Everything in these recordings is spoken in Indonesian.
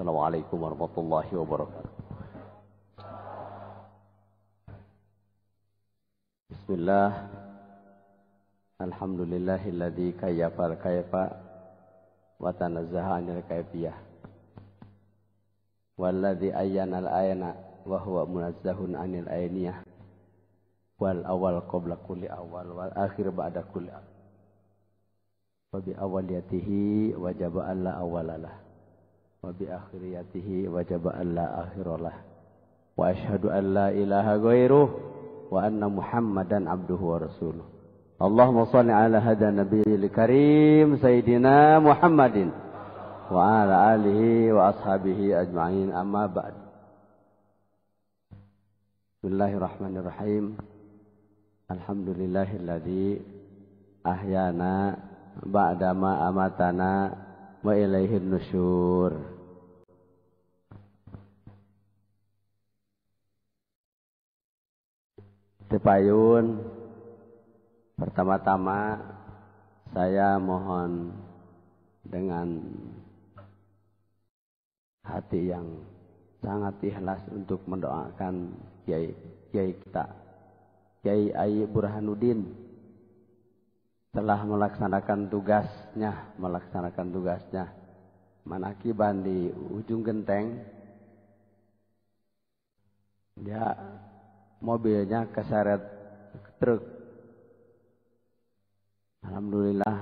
Assalamualaikum warahmatullahi wabarakatuh. Bismillah. Alhamdulillahilladzi kayyafal kayfa wa tanazzaha 'anil kayfiyah. Walladzi ayyanal ayna wa huwa munazzahun 'anil ayniyah. Wal awal qabla kulli awal wal akhir ba'da kulli akhir. Wa bi awaliyatihi wajaba alla awalalah. Wa bi akhiriyatihi wajaba alla akhiralah. Wa asyhadu an la ilaha ghairuh wa anna Muhammadan abduhu wa rasuluh. Allahumma shalli ala hadha nabiyil karim sayyidina Muhammadin wa ala alihi wa ashabihi ajma'in, amma ba'd. Bismillahirrahmanirrahim. Alhamdulillahilladzi ahyana ba'dama amatana wa ilaihin nusyur. Tepayun, pertama-tama saya mohon dengan hati yang sangat ikhlas untuk mendoakan Kiai kita, Kiai Ai Burhanuddin, telah melaksanakan tugasnya manakiban di ujung genteng. Dia mobilnya keseret truk. Alhamdulillah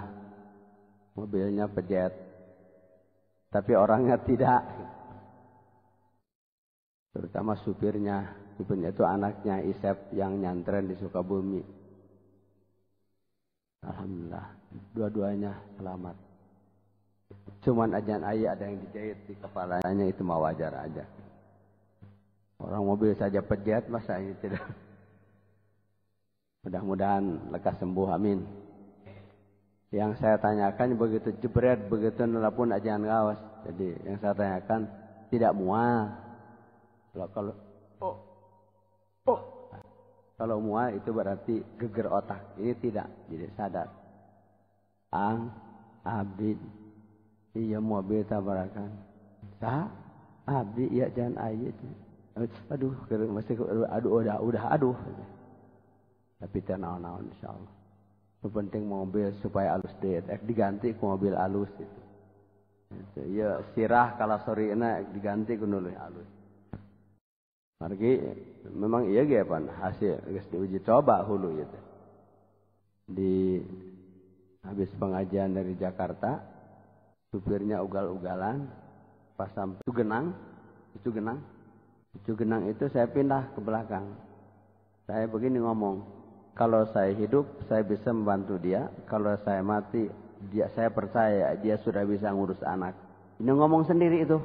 mobilnya pejet, tapi orangnya tidak. Terutama supirnya itu anaknya Isep yang nyantren di Sukabumi. Alhamdulillah, dua-duanya selamat. Cuman ajan ayah ada yang dijahit di kepalanya, itu mah wajar aja. Orang mobil saja pejet, masa ini tidak. Mudah-mudahan lekas sembuh, amin. Yang saya tanyakan begitu jebret, begitu nelpon ajan ngawas. Jadi yang saya tanyakan tidak mual. Kalau mual itu berarti geger otak. Ini tidak, jadi sadar. Abdi, iya mobil tabarakan. Abdi, iya jangan ayat. Aduh, aduh. Tapi tenang-tenang insyaallah. Itu penting mobil supaya halus diganti ke mobil halus itu. Ya sirah kalau sore enak diganti ke nuluh halus. Margi memang iya ge pan hasil geus diuji coba hulu gitu. Di habis pengajian dari Jakarta, supirnya ugal-ugalan pas sampai Cugenang itu saya pindah ke belakang. Saya begini ngomong, kalau saya hidup saya bisa membantu dia, kalau saya mati saya percaya dia sudah bisa ngurus anak. Ini ngomong sendiri itu.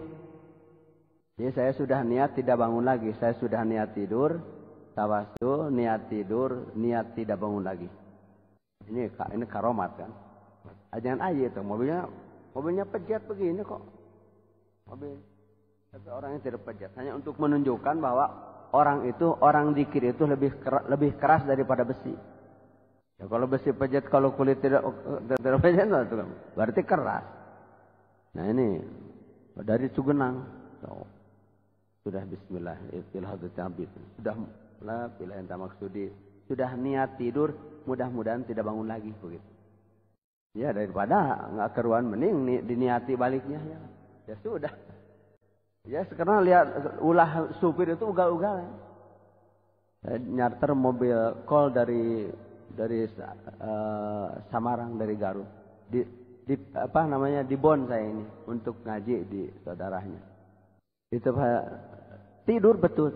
Jadi saya sudah niat tidak bangun lagi. Saya sudah niat tidur, tawasul, niat tidur, niat tidak bangun lagi. Ini karomat kan. Jangan aja itu mobilnya pejet begini kok. Mobil. Tapi orangnya tidak pejet. Hanya untuk menunjukkan bahwa orang zikir itu lebih keras daripada besi. Ya, kalau besi pejet, kalau kulit tidak pejet, berarti keras. Nah ini dari Cugenang. Sudah bismillah, sudah la ilaha illa maksudi, sudah niat tidur, mudah-mudahan tidak bangun lagi begitu. Ya daripada nggak keruan mending diniati baliknya ya. Ya sudah. Ya sekarang lihat ulah supir itu ugal-ugal. Ya. Nyarter mobil kol dari Samarang, dari Garut. Di Bon saya ini untuk ngaji di saudaranya. Itu tidur betul.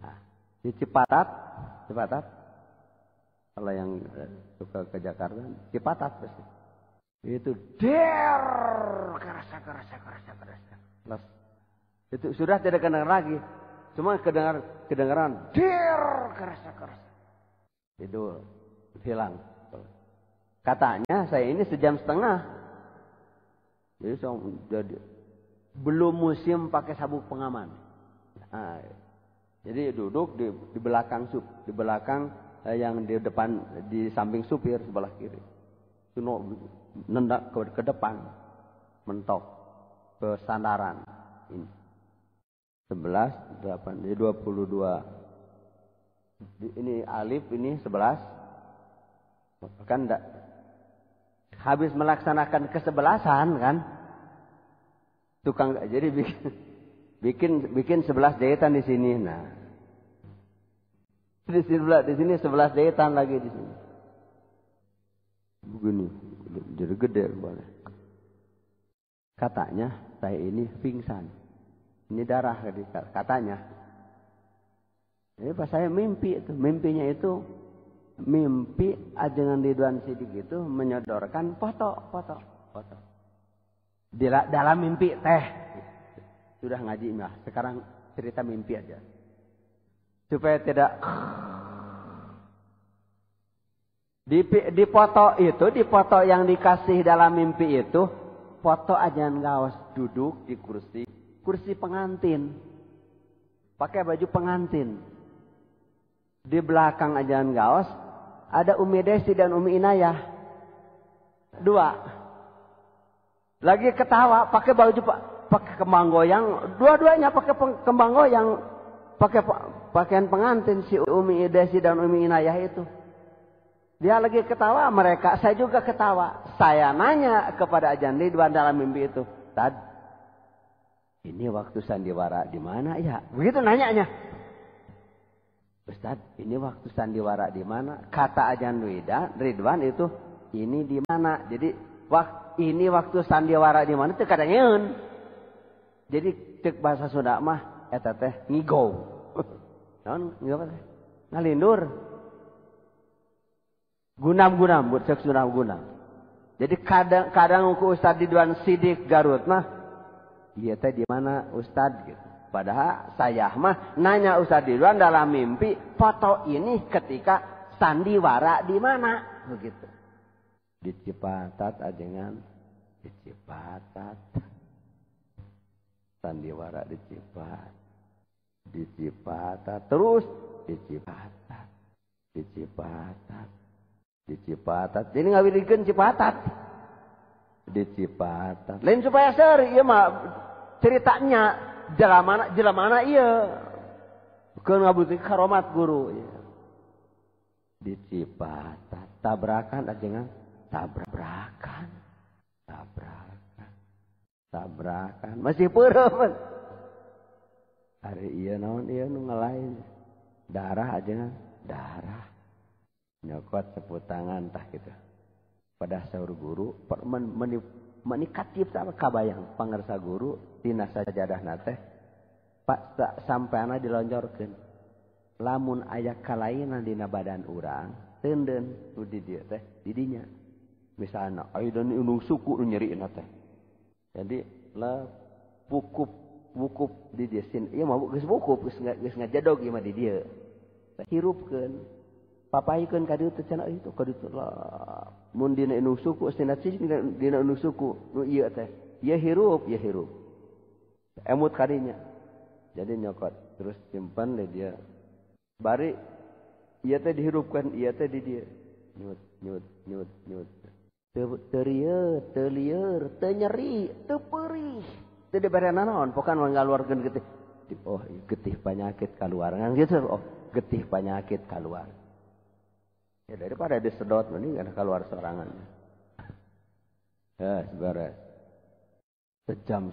Nah, di Cipatat. Kalau yang suka ke Jakarta, Cipatat pasti. Itu keras. Itu sudah tidak kedengaran lagi. Cuma kedengaran keras. Itu hilang. Katanya saya ini sejam setengah. Jadi belum musim pakai sabuk pengaman. Nah, jadi duduk di belakang yang di depan, di samping supir sebelah kiri. Nendak ke depan, mentok ke sandaran. Ini 11, 8, jadi 22. Ini alif, ini 11. Kan enggak. Habis melaksanakan kesebelasan kan. Tukang jadi bikin 11 jahitan di sini. Nah. Di sini 11 jahitan lagi di sini. Begini, jadi gede kepala. Katanya saya ini pingsan. Ini darah katanya. Jadi pas saya mimpi itu, mimpinya itu mimpi Ajengan Ridwan Sidik itu menyodorkan foto. Dalam mimpi teh. Sudah ngaji mah, sekarang cerita mimpi aja. Supaya tidak di foto yang dikasih dalam mimpi itu, foto Ajengan Gaos duduk di kursi pengantin. Pakai baju pengantin. Di belakang Ajengan Gaos ada Umi Desi dan Umi Inayah. 2. Lagi ketawa, pakai baju pakai kembang goyang, dua-duanya pakai kembang goyang, pakai pakaian pengantin si Umi Desi dan Umi Inayah itu. Dia lagi ketawa, saya juga ketawa. Saya nanya kepada Ajengan Ridwan dalam mimpi itu, "Tad, ini waktu sandiwara di mana ya?" Begitu nanyanya. "Ustaz, ini waktu sandiwara di mana?" Kata Ajengan Ridwan itu, "Ini di mana?" Jadi ini waktu sandiwara di mana? Itu katanya. Jadi cek bahasa Sunda mah eta teh ngigau. Naon ngigau teh? Ngalindur. Gunam cek Sunda gunam. Jadi kadang ku Ustaz Ridwan Sidik Garut mah ieu teh di mana Ustaz gitu. Padahal saya mah nanya Ustaz Ridwan dalam mimpi, foto ini ketika sandiwara di mana? Begitu. Di Cipatat Ajengan, di Cipatat. Sandiwara di Cipatat, terus di Cipatat. Jadi ngawirikeun Cipatat. Di Cipatat. Lain supaya seri ieu mah ceritanya jelamana ieu. Keun ngabukti karomat guru ieu. Di Cipatat tabrakan Ajengan. Tabrakan. Masih peureum. Hari ieu naon ieu nu ngalain. Darah aja, darah. Nyokot seput tangan tah kitu. Pada saur guru menikat cipta kabayang pangersa guru tina sajadahna teh Pak sampeana dilonjorkeun. Lamun aya kalainan dina badan urang, teunden nu di dieu teh di dinya. Misalnya, ayo dan undung suku nyeriin teh. Jadi lah wukup di dia sin. Iya mah geus wukup geus ngajadog ieu mah di dieu. Hirupkeun. Papaikeun ka dieu teh cenah itu ka dieu lah. Mun dina undung suku sinat cicing dina undung suku nu ieu teh. Ieu hirup. Emut kadinya. Jadi nyokot terus simpan di dia. Bari ieu teh dihirupkeun, ieu teh di dieu. Nyut. Terieu, telieur, tenyeri, teperih. Teu dibere naon, pokan ngaluarkeun getih. Oh, getih penyakit kaluar. Ngan gitu. Oh, getih penyakit kaluar. Ya daripada disedot mending kana kaluar sorangan. Ya, beres. 1,5 jam.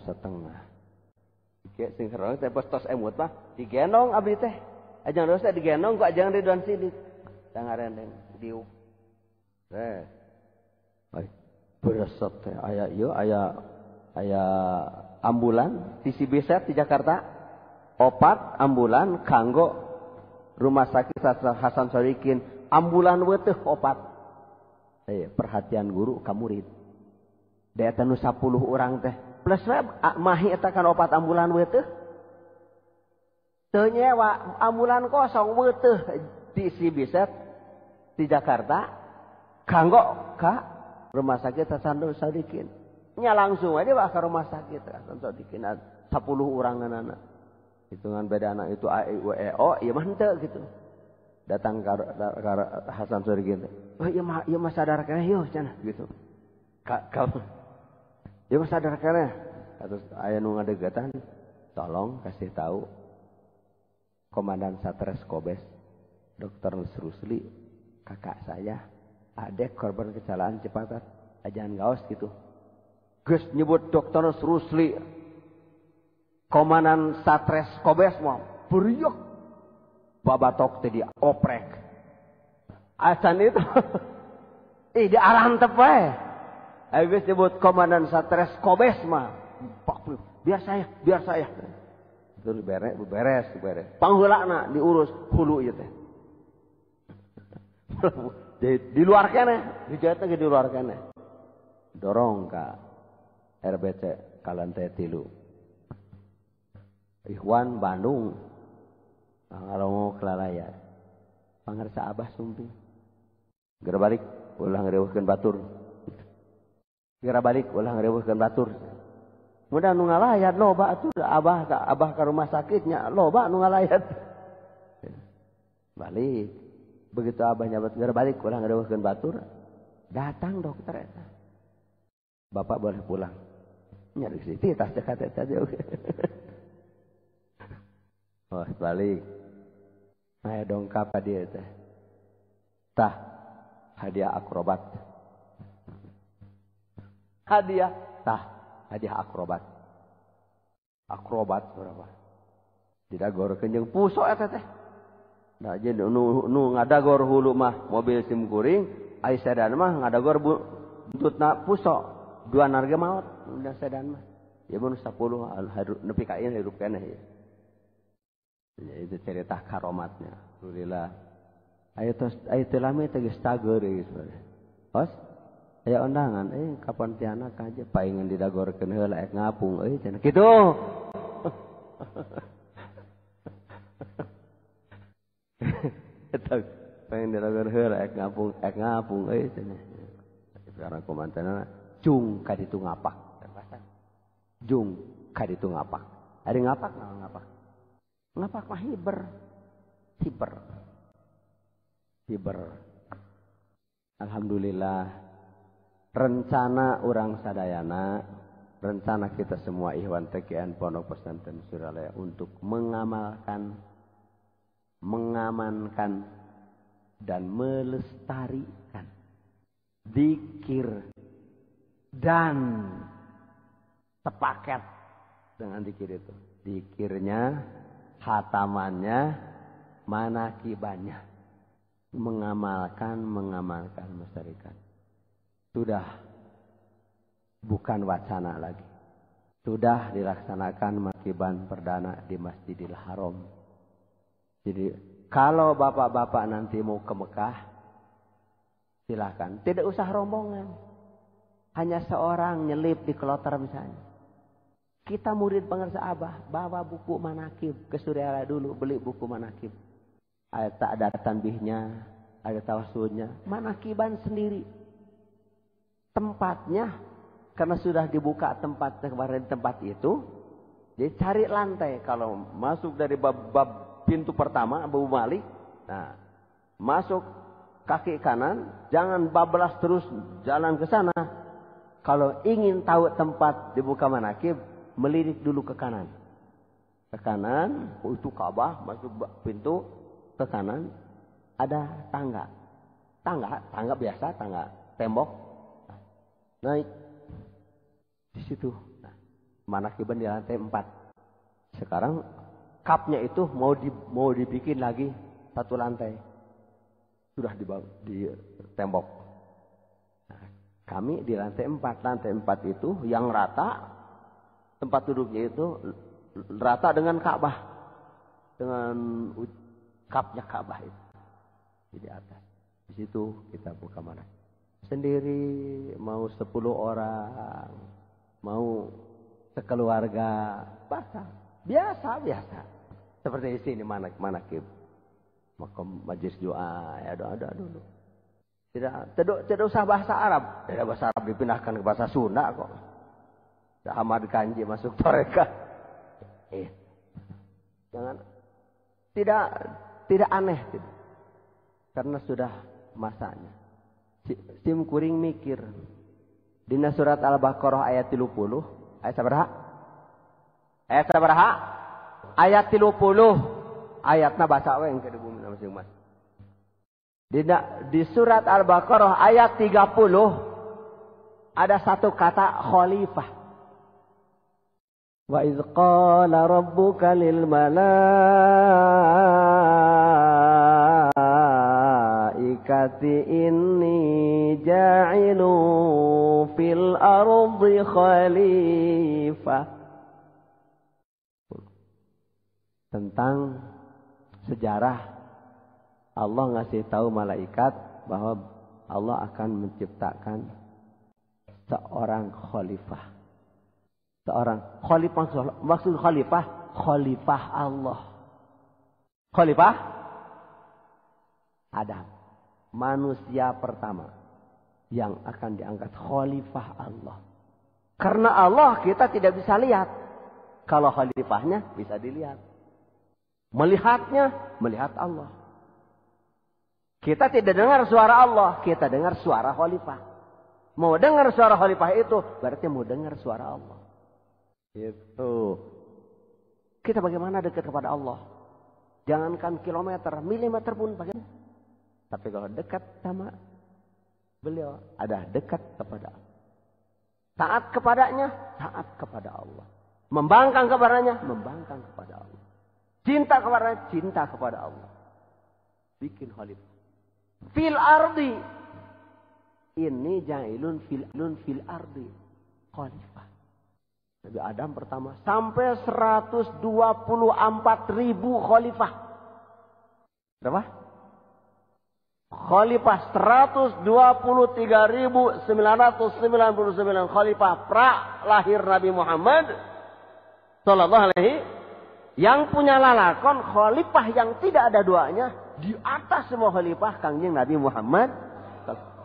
Kayak sing herang teh postos emut mah digendong abdi teh. Ajengan dosa digendong ku Ajengan Ridwan Sidik. Tangarendeng diuk. Beresep teh aya ambulan di Cibiset di Jakarta. Opat ambulan kanggo rumah sakit Hasan Sadikin. Ambulan we teh opat. Perhatian guru ka murid. Da eta nu 10 urang teh. Plus we mahi eta kan opat ambulan we teh. Teu nyewa ambulan kosong we teh di Cibiset di Jakarta. Kanggo ka rumah sakit Hasan Sadikin. Nya langsung aja ka rumah sakit Hasan Sadikin 10 uranganana. Hitungan beda anak itu A, I, U, E, O, ieu mah henteu gitu. Datang ka Hasan Sadikin. Oh ieu mah sadar keneh yeuh cenah gitu. Ieu mah sadar keneh. Terus aya nu ngadegatan, tolong kasih tahu Komandan Satres Kobes, Dr. Rusli, kakak saya, adek korban kecelakaan Cipatat, ajan gaos gitu. Geus nyebut Dr. Rusli, Komandan Satres Kobes mah beriuk, babatok teh dia oprek. Acan itu, di arahan tepe. Habis nyebut Komandan Satres Kobes mah. Biar saya. Itu beres. Panghulana diurus hulu ieu teh. Di luar keneh, dijatna ge di luar keneh. Dorong ka RBC Kalantai 3. Ikhwan Bandung. Ngalongo kelalaya. Pangarsa Abah sumping. Gara balik ulah ngareuweuhkeun batur. Gara balik ulah ngareuweuhkeun batur. Mudah nu ngalayat loba atuh abah ka rumah sakitnya loba nu ngalayat. Balik. Begitu abah nyabat gara balik ulah ngareuweuhkeun batur, datang dokter eta. Bapak boleh pulang. Nya di situ tas cekat eta jauh. Oh, balik. Aya dongkap ka dieu teh. Tah, hadiah akrobat. Hadiah akrobat. Akrobat berapa? Didagorkeun jeung puso eta teh. Da jeung nu ngadagor hulu mah mobil sim kuring, ai sedan mah ngadagor buntutna puso. Dua narga maot udah sedan mah. Ya mun 10 nepi ka ieu hirup keneh ya. Itu cerita karomatnya. Alhamdulillah. Aya teh lami teh geus tager geus. Os aya undangan, ka Pontianak aja paingan didagorkeun heula ek ngapung euy cenah kitu. Eta paingan didagorkeun heula ek ngapung euy cenah. Sekarang komandanna jung ka ditu ngapak. Jung ka ditu ngapak. Ari ngapak naon ngapak? Ngapak mah hiber. Alhamdulillah. Rencana orang sadayana, rencana kita semua Ikhwan TKN Pondok Pesantren Suralaya untuk mengamankan dan melestarikan dzikir dan sepaket dengan dzikir itu. Dzikirnya, hatamannya, manakibannya. Mengamalkan, melestarikan. Sudah bukan wacana lagi. Sudah dilaksanakan makiban perdana di Masjidil Haram. Jadi kalau bapak-bapak nanti mau ke Mekah, silakan. Tidak usah rombongan. Hanya seorang nyelip di kloter misalnya. Kita murid pengarsa Abah, bawa buku manakib ke Suryala dulu, beli buku manakib. Ada tanbihnya, ada tawasulnya, manakiban sendiri. Tempatnya, karena sudah dibuka kemarin tempat itu, jadi cari lantai. Kalau masuk dari bab pintu pertama, Abu Malik, nah, masuk kaki kanan, jangan bablas terus jalan ke sana. Kalau ingin tahu tempat dibuka manakib, melirik dulu ke kanan. Ke kanan, itu Ka'bah, masuk pintu, ke kanan, ada tangga. Tangga biasa, tangga tembok. Naik di situ. Nah, manakiban di lantai 4. Sekarang kapnya itu mau dibikin lagi satu lantai. Sudah di tembok. Nah, kami di lantai 4. Lantai 4 itu yang rata, tempat duduknya itu rata dengan Ka'bah. Dengan kapnya Ka'bah itu. Di atas. Di situ kita buka manakib. Sendiri, mau 10 orang, mau sekeluarga, biasa. Seperti di sini manakib. Makom majlis doa, ya doa dulu. Tidak usah bahasa Arab. Tidak bahasa Arab dipindahkan ke bahasa Sunda kok. Ahmad Kanji masuk toreka. Jangan. Tidak aneh. Karena sudah masanya. Sim kuring mikir. Dina surat Al-Baqarah ayat 30. Ayat sabaraha? Ayat sabaraha? Ayat 30. Ayatna baca we engke di bumi masing-masing. Di surat Al-Baqarah ayat 30 ada satu kata khalifah. Wa idz qala rabbuka lil malaikati inni ja'ilu fil ardi khalifah. Tentang sejarah Allah ngasih tahu malaikat bahwa Allah akan menciptakan seorang khalifah. Seorang khalifah, maksud khalifah Allah. Khalifah Adam, manusia pertama yang akan diangkat khalifah Allah. Karena Allah kita tidak bisa lihat. Kalau khalifahnya bisa dilihat. Melihatnya, melihat Allah. Kita tidak dengar suara Allah, kita dengar suara khalifah. Mau dengar suara khalifah itu, berarti mau dengar suara Allah. Itu. Kita bagaimana dekat kepada Allah? Jangankan kilometer, milimeter pun bagaimana. Tapi kalau dekat sama beliau, ada dekat kepada Allah. Taat kepadanya, taat kepada Allah. Membangkang kepadanya, membangkang kepada Allah. Cinta kepada cinta kepada Allah. Bikin khalifah. Fil ardi. Ini ja'ilun fil ardi. Khalifah. Nabi Adam pertama. Sampai 124.000 khalifah. Berapa? Khalifah 123.999 khalifah. Pra lahir Nabi Muhammad sallallahu alaihi. Yang punya lalakon khalifah yang tidak ada duanya di atas semua khalifah kangjeng Nabi Muhammad.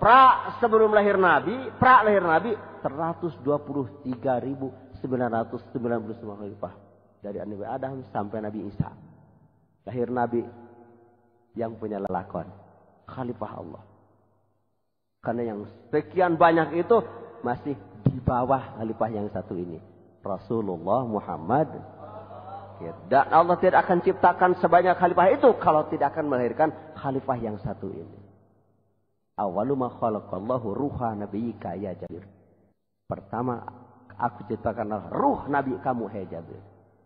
Pra sebelum lahir Nabi, pra lahir Nabi 123.999 khalifah dari Nabi Adam sampai Nabi Isa. Lahir Nabi yang punya lalakon khalifah Allah. Karena yang sekian banyak itu masih di bawah khalifah yang satu ini, Rasulullah Muhammad. Dan Allah tidak akan ciptakan sebanyak khalifah itu kalau tidak akan melahirkan khalifah yang satu ini. Awalu ma khalaqallahu ruha nabiyyika ya Jabir. Pertama aku ciptakan ruh nabi kamu hai Jabir.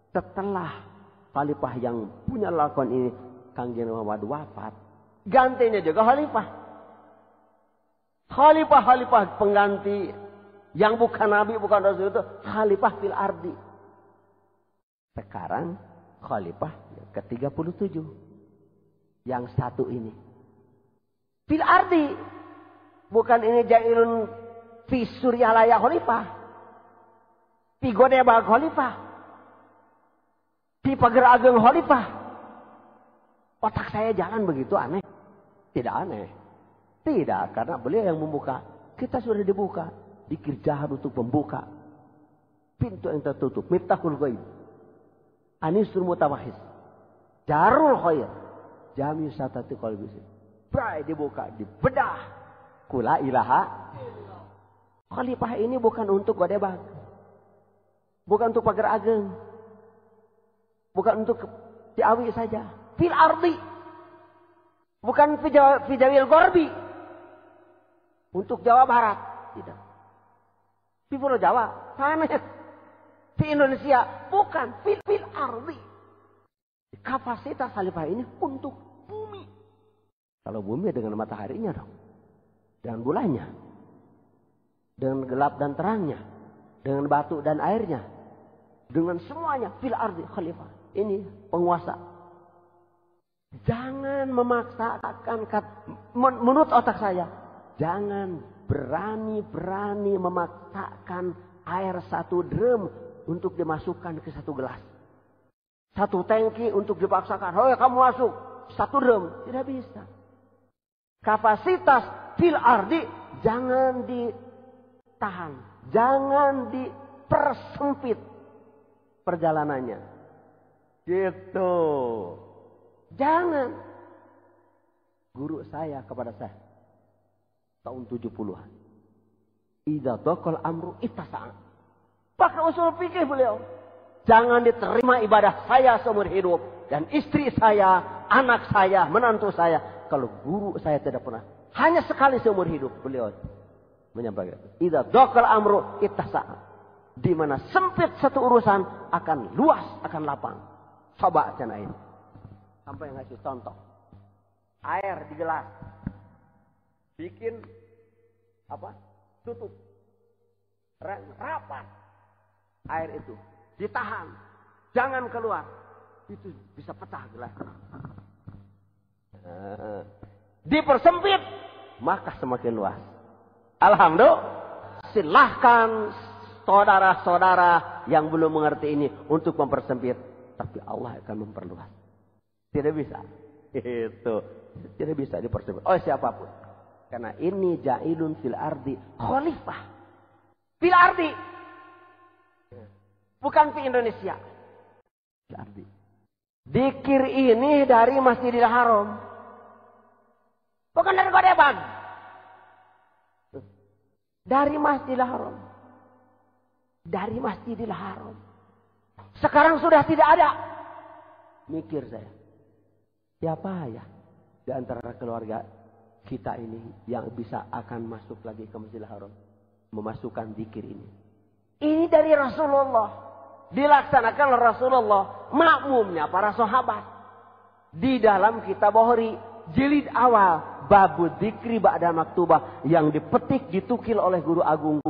Setelah khalifah yang punya lakon ini Kangjeng Muhammad wafat, gantinya juga khalifah. Khalifah pengganti yang bukan nabi, bukan rasul itu khalifah fil ardi. Sekarang khalifah ke-37. Yang satu ini. Fil ardi. Bukan ini ja'ilun fi suryalaya khalifah. Fi godeba khalifah. Fi pagar ageng khalifah. Otak saya jalan begitu aneh. Tidak aneh. Tidak, karena beliau yang membuka. Kita sudah dibuka. Dikir jahat untuk membuka pintu yang tertutup. Miftahul ghaib. Anisul mutawahhis. Darul khair. Jami satati qalbi. Prai dibuka, dibedah. Kula ilaha. Khalifah ini bukan untuk godebag. Bukan untuk pagar ageng. Bukan untuk Ciawi saja. Fil ardi. Bukan fi Jawil Gorbi. Untuk Jawa Barat. Tidak. Di Pulau Jawa. Sana. Di Indonesia bukan fil ardi. Kapasitas khalifah ini untuk bumi. Kalau bumi dengan mataharinya dong. Dengan bulannya. Dengan gelap dan terangnya. Dengan batu dan airnya. Dengan semuanya fil ardi khalifah. Ini penguasa. Jangan memaksakan menurut otak saya. Jangan berani memaksakan air satu drum untuk dimasukkan ke satu gelas. Satu tangki untuk dipaksakan. Oh ya kamu masuk. Satu drum. Tidak bisa. Kapasitas fil ardi jangan ditahan. Jangan dipersempit perjalanannya. Gitu. Jangan. Guru saya kepada saya. Tahun 70-an. Idza daqal amru ittasa'a. Pakai usul fikih beliau. Jangan diterima ibadah saya seumur hidup. Dan istri saya, anak saya, menantu saya. Kalau guru saya tidak pernah. Hanya sekali seumur hidup beliau menyampaikan. Idza dzaqal amru ittasa'a. Di mana sempit satu urusan akan luas, akan lapang. Coba cina ini. Sampai ngasih contoh. Air di gelas. Bikin apa? Tutup. Rapat. Air itu ditahan, jangan keluar, itu bisa pecah gelas. Dipersempit, maka semakin luas. Alhamdulillah, silahkan saudara-saudara yang belum mengerti ini untuk mempersempit, tapi Allah akan memperluas. Tidak bisa, itu tidak bisa dipersempit oleh siapapun, karena ini ja'ilun fil ardi khalifah, fil ardi. Bukan di Indonesia. Dikir ini dari Masjidil Haram. Bukan dari Godeban. Dari Masjidil Haram. Dari Masjidil Haram. Sekarang sudah tidak ada. Mikir saya. Siapa ya di antara keluarga kita ini yang bisa akan masuk lagi ke Masjidil Haram. Memasukkan dikir ini. Ini dari Rasulullah. Dilaksanakan oleh Rasulullah. Makmumnya para sahabat. Di dalam kitab Bukhari. Jilid awal. Babu dzikri ba'da maktubah. Yang dipetik, ditukil oleh guru agung.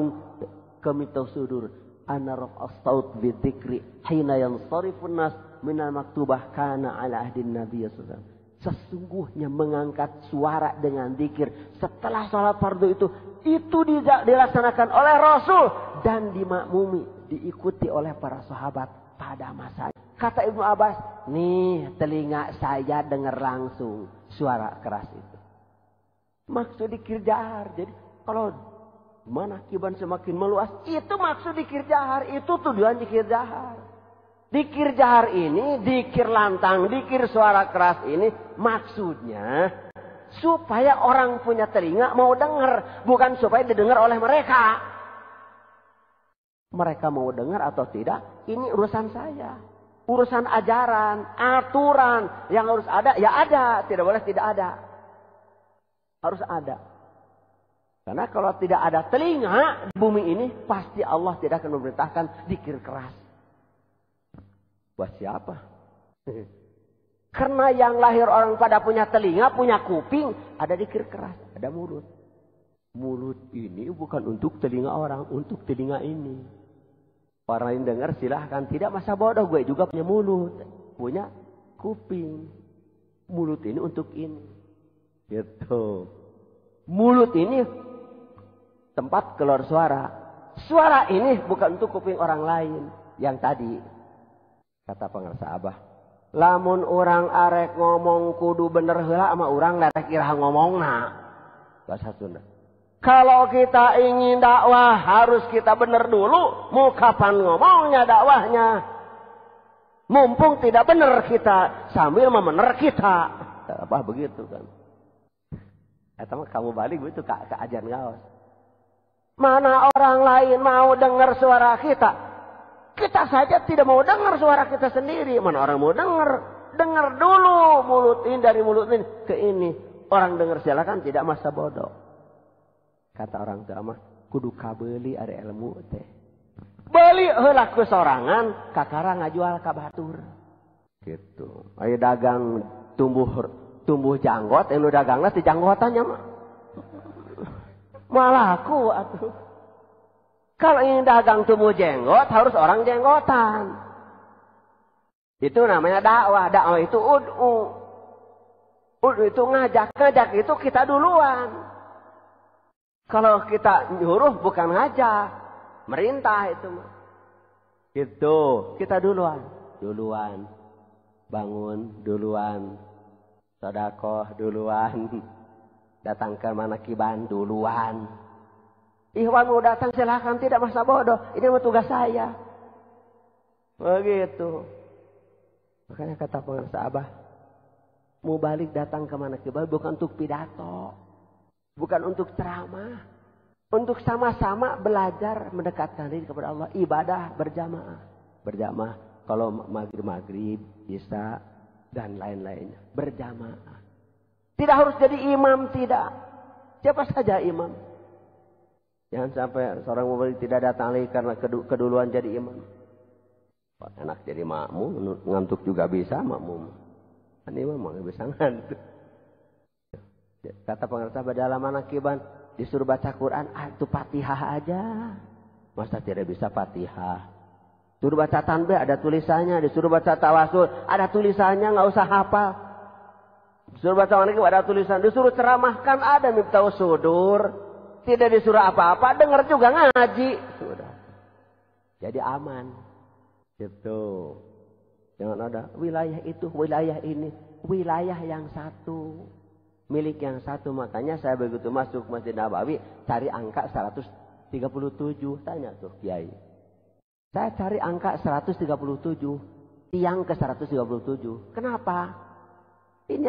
Kemitau sudur. Ana raf'as saut bidzikri. Hina yansarifun nas minal maktubah. Kana ala ahdin Nabi SAW. Sesungguhnya mengangkat suara dengan dzikir. Setelah sholat fardu itu dilaksanakan oleh Rasul. Dan dimakmumi. Diikuti oleh para sahabat pada masa. Kata Ibnu Abbas, nih telinga saya dengar langsung suara keras itu. Maksud dikir jahar. Jadi kalau manakiban semakin meluas, itu maksud dikir jahar. Itu tujuan dikir jahar. Dikir jahar ini, dikir lantang, dikir suara keras ini maksudnya supaya orang punya telinga mau dengar, bukan supaya didengar oleh mereka. Mereka mau dengar atau tidak, ini urusan saya. Urusan ajaran, aturan. Yang harus ada, ya ada. Tidak boleh tidak ada. Harus ada. Karena kalau tidak ada telinga di bumi ini, pasti Allah tidak akan memerintahkan dikir keras. Buat siapa? Karena yang lahir orang pada punya telinga, punya kuping, ada dikir keras, ada mulut. Mulut ini bukan untuk telinga orang, untuk telinga ini. Orang lain dengar silahkan. Tidak masa bodoh. Gue juga punya mulut. Punya kuping. Mulut ini untuk ini. Gitu. Mulut ini tempat keluar suara. Suara ini bukan untuk kuping orang lain. Yang tadi. Kata pengarsa Abah. Lamun orang arek ngomong kudu bener heula sama orang lerek irah ngomongna. Bahasa Sunda. Kalau kita ingin dakwah harus kita benar dulu. Mau kapan ngomongnya dakwahnya. Mumpung tidak benar kita. Sambil memener kita. Apa begitu kan. Atau kamu balik itu ke ajan gaos. Mana orang lain mau dengar suara kita. Kita saja tidak mau dengar suara kita sendiri. Mana orang mau dengar. Dengar dulu mulut ini dari mulut ini ke ini. Orang dengar silakan tidak masa bodoh. Kata orang tua mah kudu kabeli ada ilmu teh. Beli heula ku sorangan, kakara ngajual ka batur. Gitu. Aya dagang tumbuh janggot, anu dagangna ti janggotannya mah. Malaku atuh. Kalau ingin dagang tumbuh jenggot harus orang jenggotan. Itu namanya dakwah. Dakwah itu ud'u. Ud'u itu ngajak itu kita duluan. Kalau kita nyuruh bukan ngajak. Merintah itu mah. Gitu. Kita duluan. Duluan. Bangun duluan. Sedekah duluan. Datang ke manakiban duluan. Ikhwan mau datang silahkan. Tidak masa bodoh. Ini mah tugas saya. Begitu. Makanya kata pengarsa Abah. Mau balik datang ke manakiban bukan untuk pidato. Bukan untuk ceramah. Untuk sama-sama belajar mendekatkan diri kepada Allah. Ibadah berjamaah. Berjamaah. Kalau maghrib, isya, dan lain-lainnya. Berjamaah. Tidak harus jadi imam, tidak. Siapa saja imam. Jangan sampai seorang mubalik tidak datang lagi karena keduluan jadi imam. Enak jadi makmum, ngantuk juga bisa makmum. Kan imam nggak bisa ngantuk. Kata pengarang dalam manakiban, disuruh baca Quran, itu Fatihah aja. Masa tidak bisa Fatihah? Disuruh baca tanbih ada tulisannya, disuruh baca tawasul ada tulisannya, nggak usah hafal. Disuruh baca manakib ada tulisan, disuruh ceramahkan ada miftahus sudur. Tidak disuruh apa-apa, dengar juga ngaji. Sudah. Jadi aman. Gitu. Jangan ada wilayah itu, wilayah ini. Wilayah yang satu. Milik yang satu. Makanya saya begitu masuk Masjid Nabawi, cari angka 137. Tanya tuh Kiai. Saya cari angka 137. Tiang ke 137. Kenapa? Ini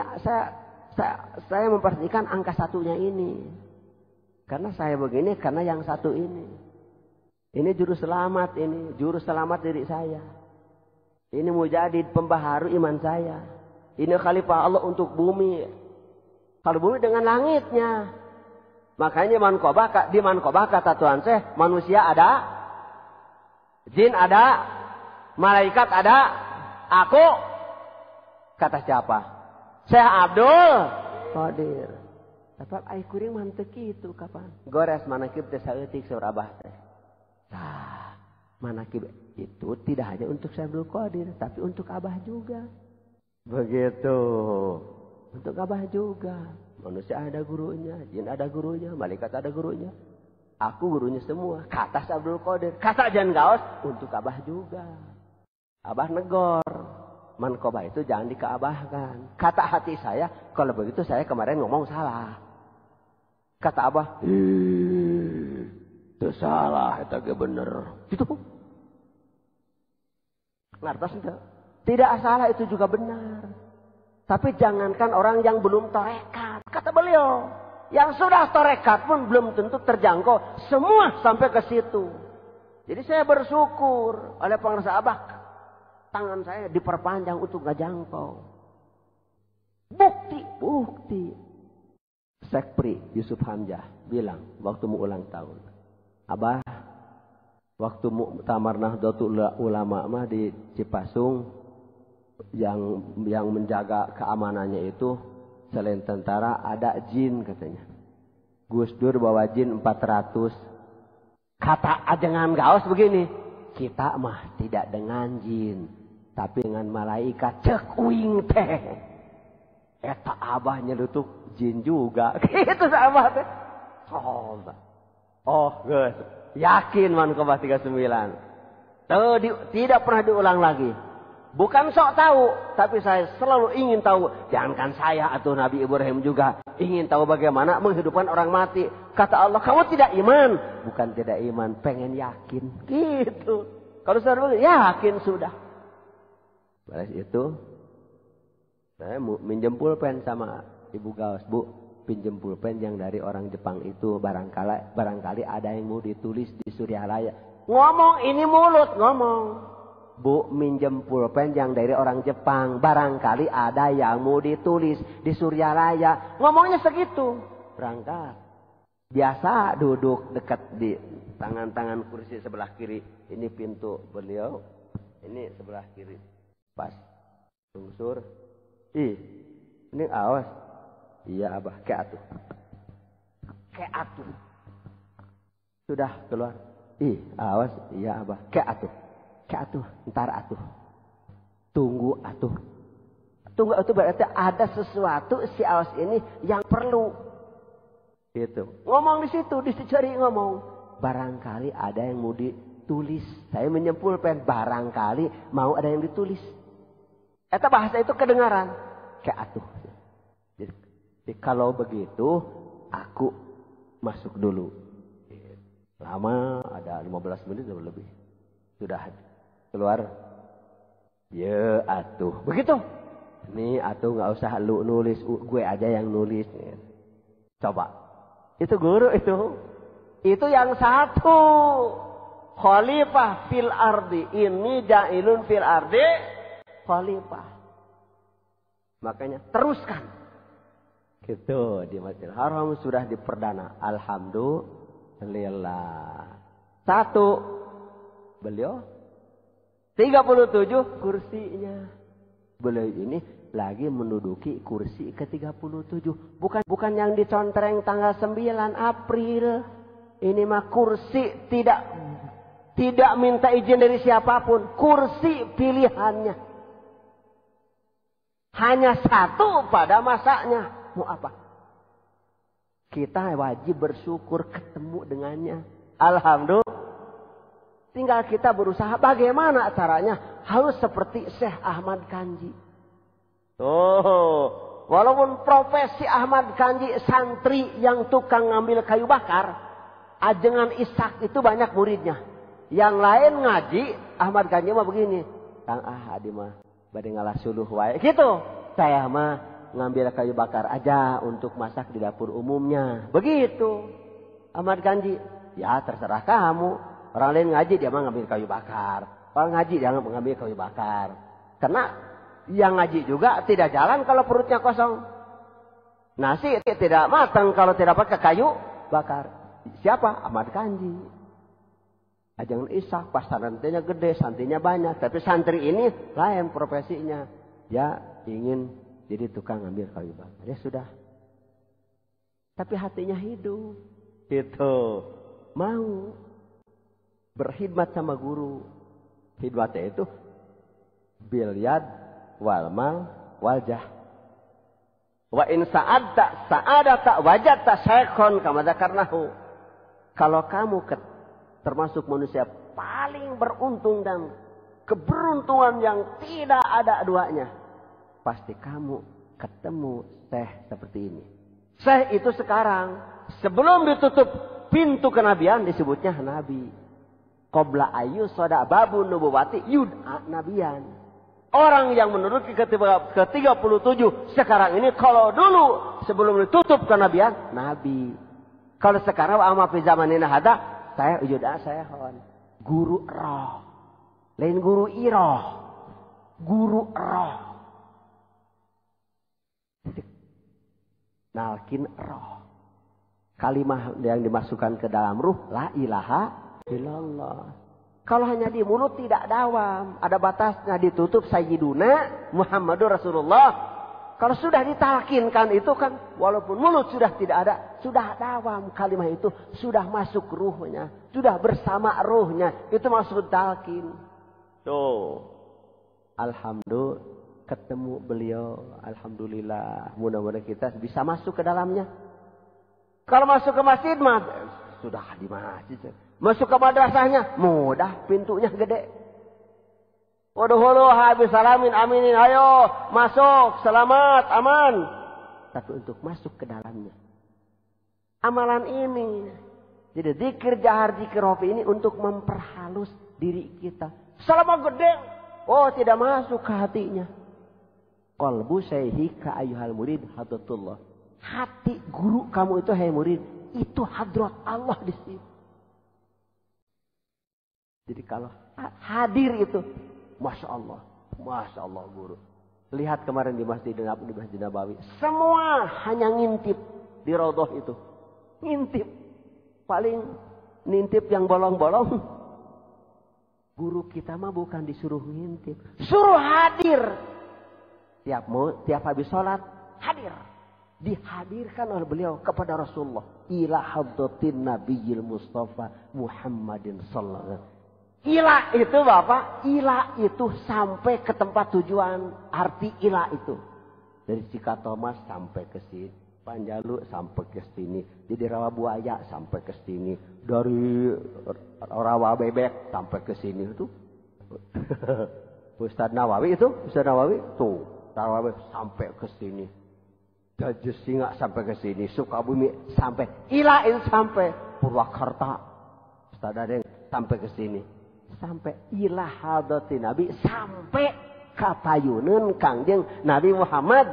saya memperhatikan angka satunya ini. Karena saya begini, karena yang satu ini. Ini juru selamat ini. Juru selamat diri saya. Ini mujadid pembaharu iman saya. Ini khalifah Allah untuk bumi. Kalau bumi dengan langitnya. Makanya di Mankobah kata Tuhan saya, manusia ada. Jin ada. Malaikat ada. Aku. Kata siapa? Syekh Abdul Qadir. Tapi ai kuring mantek itu kapan? Gores manakib teh saeutik saur Abah teh. Nah, manakib itu tidak hanya untuk Syekh Abdul Qadir, tapi untuk Abah juga. Begitu. Untuk Abah juga. Manusia ada gurunya, jin ada gurunya, malaikat ada gurunya. Aku gurunya semua. Kata Syekh Abdul Qadir, kata Jan Gaos untuk Abah juga. Abah negor. Mankobah itu jangan dikeabahkan. Kata hati saya, kalau begitu saya kemarin ngomong salah. Kata Abah, itu salah, itu bener. Gitu. Ngertos enggak? Tidak salah, itu juga benar. Tapi jangankan orang yang belum torekat. Kata beliau, yang sudah torekat pun belum tentu terjangkau. Semua sampai ke situ. Jadi saya bersyukur oleh pengarsa Abah. Tangan saya diperpanjang untuk gak jangkau. Bukti. Sekpri Yusuf Hamzah bilang waktu mau ulang tahun. Abah, waktu muktamar Nahdlatul Ulama mah di Cipasung yang menjaga keamanannya itu selain tentara ada jin katanya. Gus Dur bawa jin 400. Kata Ajengan Gaos begini, kita mah tidak dengan jin, tapi dengan malaikat cek uing teh. Eta Abah nyelutuk jin juga. Gitu sama teh. Oh, guys. Yakin Mankobah 39. Tidak pernah diulang lagi. Bukan sok tahu, tapi saya selalu ingin tahu. Jangankan saya atau Nabi Ibrahim juga ingin tahu bagaimana menghidupkan orang mati. Kata Allah, kamu tidak iman. Bukan tidak iman, pengen yakin. Gitu. Kalau sudah yakin sudah. Balas itu, saya minjem pulpen sama Ibu Gaos. Bu, pinjem pulpen yang dari orang Jepang itu. Barangkali ada yang mau ditulis di Suryalaya. Ngomong, ini mulut ngomong. Bu, minjem pulpen yang dari orang Jepang. Barangkali ada yang mau ditulis di Suryalaya. Ngomongnya segitu. Berangkat. Biasa duduk dekat di tangan-tangan kursi sebelah kiri. Ini pintu beliau. Ini sebelah kiri. Pas. Lungsur. Ini awas. Iya Abah, kayak atuh. Sudah keluar. Awas. Iya Abah, kayak atuh. Ntar atuh. Tunggu atuh. Tunggu atuh berarti ada sesuatu si awas ini yang perlu. Gitu. Ngomong di situ, dicari ngomong. Barangkali ada yang mau ditulis. Saya menyempul pen. Barangkali mau ada yang ditulis. Eta bahasa itu kedengaran. Kayak atuh. Jadi kalau begitu, aku masuk dulu. Lama, ada 15 menit atau lebih. Sudah keluar. Ya atuh. Begitu. Nih atuh gak usah lu nulis. Gue aja yang nulis. Coba. Itu guru itu. Itu yang satu. khalifah fil ardi. Ini ja'ilun fil ardi khalifah. Makanya teruskan. Gitu di Masjidil Haram sudah diperdana. Alhamdulillah. 1. Beliau 37 kursinya. Beliau ini lagi menduduki kursi ke-37. Bukan yang dicontreng tanggal 9 April. Ini mah kursi tidak minta izin dari siapapun. Kursi pilihannya. Hanya 1 pada masanya. Mau apa? Kita wajib bersyukur ketemu dengannya. Alhamdulillah. Tinggal kita berusaha bagaimana caranya. Harus seperti Syekh Ahmad Kanji. Walaupun profesi Ahmad Kanji santri yang tukang ngambil kayu bakar. Ajengan Ishak itu banyak muridnya. Yang lain ngaji, Ahmad Kanji mah begini. Kang Adi mah bade ngalah suluh wae. Gitu. Saya mah ngambil kayu bakar aja untuk masak di dapur umumnya. Begitu. Ahmad Kanji. Ya terserah kamu. Orang lain ngaji dia mah ngambil kayu bakar. Orang ngaji dia ngambil kayu bakar. Karena yang ngaji juga tidak jalan kalau perutnya kosong. Nasi tidak matang kalau tidak pakai kayu bakar. Siapa? Ahmad Kanji. Ajangan Ishak, pas santrinya gede, santrinya banyak. Tapi santri ini lain profesinya. Ya ingin jadi tukang ngambil kayu bakar. Ya sudah. Tapi hatinya hidup. Itu. Mau. Berkhidmat sama guru. Khidmatnya itu. Bilyad wal mal wal jah. Wa in sa'adata wajadta syekhon kama dzakarnahu. Kalau kamu termasuk manusia paling beruntung dan keberuntungan yang tidak ada duanya. Pasti kamu ketemu syekh seperti ini. Syekh itu sekarang sebelum ditutup pintu kenabian disebutnya nabi. Qabla ayu soda babu nubuwati yud'a nabiyan. Orang yang menuruti ke-37 sekarang ini kalau dulu sebelum ditutup kenabian nabi. Kalau sekarang ama fi zamanina hada saya yud'a saya guru roh. Lain guru iroh. Guru roh. Nalkin roh. Kalimah yang dimasukkan ke dalam ruh la ilaha illallah. Kalau hanya di mulut tidak dawam. Ada batasnya ditutup Sayyiduna Muhammadur Rasulullah. Kalau sudah ditalkinkan itu kan. Walaupun mulut sudah tidak ada. Sudah dawam kalimah itu. Sudah masuk ruhnya. Sudah bersama ruhnya. Itu maksud talkin. Tuh. Alhamdulillah. Ketemu beliau. Alhamdulillah. Mudah-mudahan kita bisa masuk ke dalamnya. Kalau masuk ke masjid mah. Sudah di masjid. Masuk ke madrasahnya, mudah, pintunya gede. Waduh, habis salamin, aminin, ayo, masuk, selamat, aman. Tapi untuk masuk ke dalamnya. Amalan ini. Jadi zikir jahar, zikir hofi ini untuk memperhalus diri kita. Selama gede, oh tidak masuk ke hatinya. Qalbu syaihika ayyuhal murid hadratullah. Hati guru kamu itu, hai murid, itu hadrat Allah di situ. Jadi kalau hadir itu, Masya Allah guru. Lihat kemarin di Masjid Nabawi. Semua hanya ngintip di Raudhah itu. Ngintip. Paling ngintip yang bolong-bolong. Guru kita mah bukan disuruh ngintip. Suruh hadir. Tiap habis sholat, hadir. Dihadirkan oleh beliau kepada Rasulullah. Ila hadratin Nabiyil Mustafa Muhammadin sallallahu alaihi wasallam. Ila itu Bapak, ila itu sampai ke tempat tujuan. Arti ila itu. Dari Cikatomas sampai ke sini. Panjalu sampai ke sini. Jadi Rawabuaya sampai ke sini. Dari Rawa Bebek sampai ke sini itu. Ustadz Nawawi itu. Ustadz Nawawi tuh. Rawa Bebek sampai ke sini. Gajah Singa sampai ke sini. Sukabumi sampai. Ila itu sampai. Purwakarta. Ustadz Dadeng sampai ke sini. Sampai ila hadratin Nabi. Sampai kapayunan Kangjeng Nabi Muhammad.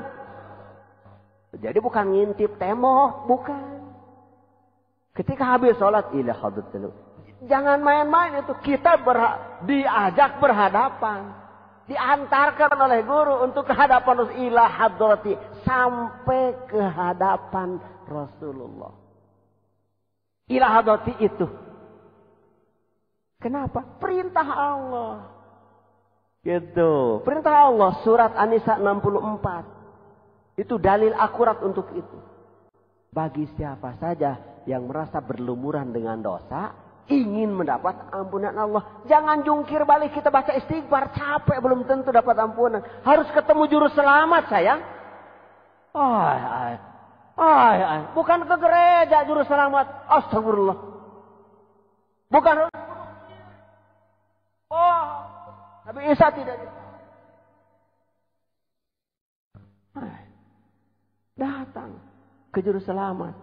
Jadi bukan ngintip tembok. Bukan. Ketika habis sholat ila hadratin Nabi. Jangan main-main itu. Kita diajak berhadapan. Diantarkan oleh guru untuk kehadapan ila hadrati. Sampai ke hadapan Rasulullah. Ila hadrati itu. Kenapa? Perintah Allah. Gitu. Perintah Allah. Surat An-Nisa 64. Itu dalil akurat untuk itu. Bagi siapa saja yang merasa berlumuran dengan dosa, ingin mendapat ampunan Allah. Jangan jungkir balik kita baca istighfar. Capek belum tentu dapat ampunan. Harus ketemu juru selamat sayang. Bukan ke gereja juru selamat. Astagfirullah. Bukan. Nabi Isa tidak. Datang ke juru selamat.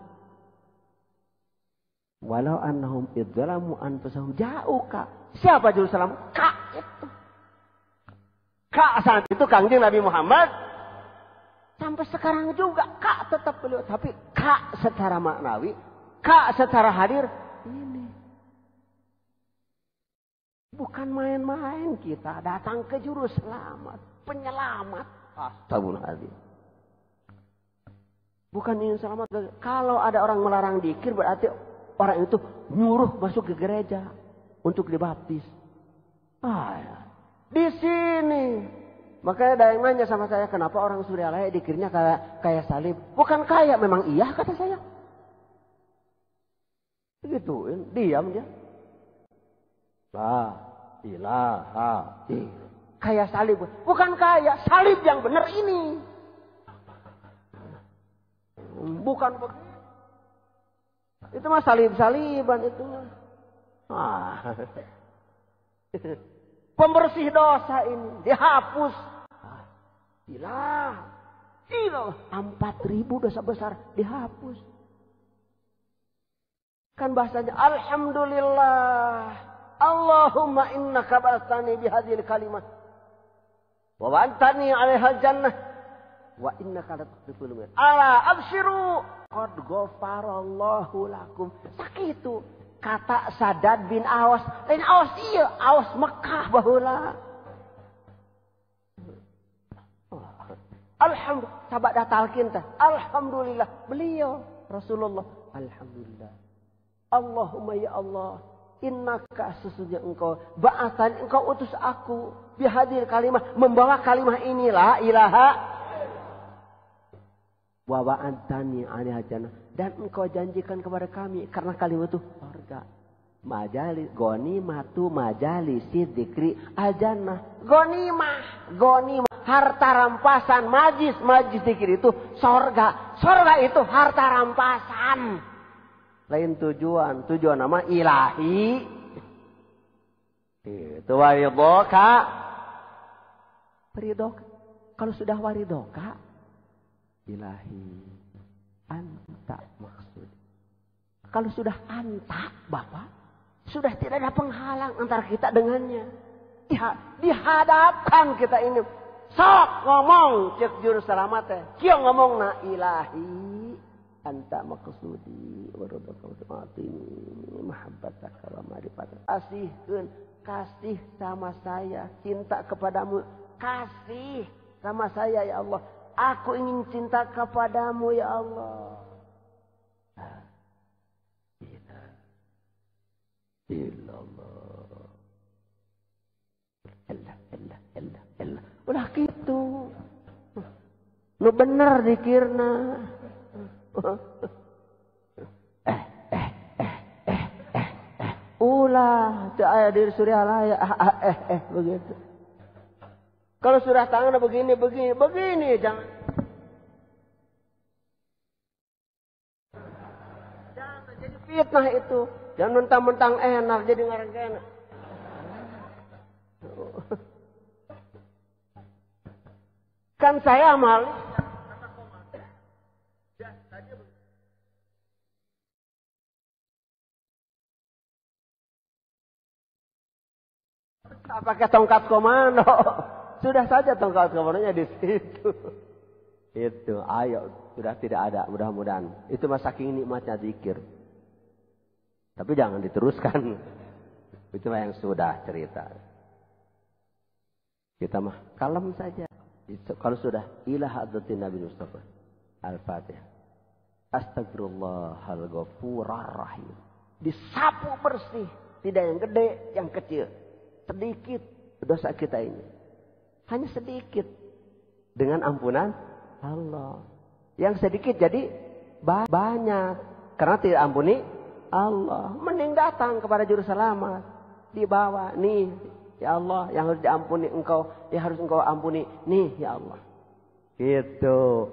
Walau annahum idzalamu anfusahum ja'uka. Siapa juru selamat? Kak itu. Kak saat itu Kangjeng Nabi Muhammad. Sampai sekarang juga Kak tetap beliau. Tapi Kak secara maknawi. Kak secara hadir. Ini. Bukan main-main kita. Datang ke juru selamat. Penyelamat. Astagfirullahaladzim. Bukan ingin selamat. Kalau ada orang melarang dzikir berarti orang itu nyuruh masuk ke gereja untuk dibaptis. Di sini. Makanya ada yang nanya sama saya, kenapa orang Suryalaya dzikirnya kayak salib? Bukan kayak, memang iya kata saya. Gituin, diam dia. La ilaha illallah. Kayak salib. Bukan kayak, salib yang benar ini. Bukan begitu. Itu mah salib-saliban itu. Pembersih dosa ini dihapus. Ilah. 4.000 dosa besar dihapus. Kan bahasanya alhamdulillah. Allahumma innaka ba'atsani bihadhil kalimah. Wa wa'antani 'alaiha jannah. Wa innaka latukhliful mi'ad. Ala abshiru qad ghafarallahu lakum. Sakitu kata Sadad bin Awas. Lain Awas iya, Awas Mekah baheula. Alhamdulillah, sabak datalkin teh. Alhamdulillah, beliau Rasulullah. Alhamdulillah. Allahumma ya Allah, innaka sesungguhnya engkau ba'atsan, engkau utus aku bihadir kalimah, membawa kalimah ini la ilaha wa wa'antani 'alaiha jannah, dan engkau janjikan kepada kami karena kalimat itu surga. Majalis ghanimatu majalisi dzikri al-jannah. Ghanimah harta rampasan, majlis dzikir itu surga. Surga itu harta rampasan. Lain tujuan nama ilahi. Itu waridoka. Waridoka. Kalau sudah waridoka, ilahi anta maksud. Kalau sudah anta, Bapak, sudah tidak ada penghalang antara kita dengannya. Dihadapkan kita ini. Sok ngomong cek juru selamat teh. Kieu ngomong na ilahi anta maqsudi wa radaqatini mahabbataka wa ma'rifataka. Kasih sama saya, cinta kepadamu, kasih sama saya ya Allah. Aku ingin cinta kepadamu ya Allah. Illallah. Allah. Udah gitu. Lu bener dikirna. Ulah, itu ayat dari Suryalaya. Begitu. Kalau surah tangan begini, jangan. Jangan jadi fitnah itu. Jangan mentang-mentang enak jadi ngarang enak. Kan saya amal. Pakai tongkat komando. Sudah saja tongkat komandonya di situ. Itu, ayo. Sudah tidak ada, mudah-mudahan. Itu mah saking nikmatnya zikir. Tapi jangan diteruskan. Itu yang sudah cerita. Kita mah kalem saja. Kalau sudah ila hadratin Nabi Mustafa. Al-Fatihah. Astagfirullahal ghafurur rahim. Disapu bersih. Tidak yang gede, yang kecil. Sedikit dosa kita ini. Hanya sedikit. Dengan ampunan Allah. Yang sedikit jadi banyak. Karena tidak ampuni Allah. Mending datang kepada juru selamat. Dibawa. Nih. Ya Allah. Yang harus diampuni engkau. Yang harus engkau ampuni. Nih ya Allah. Gitu.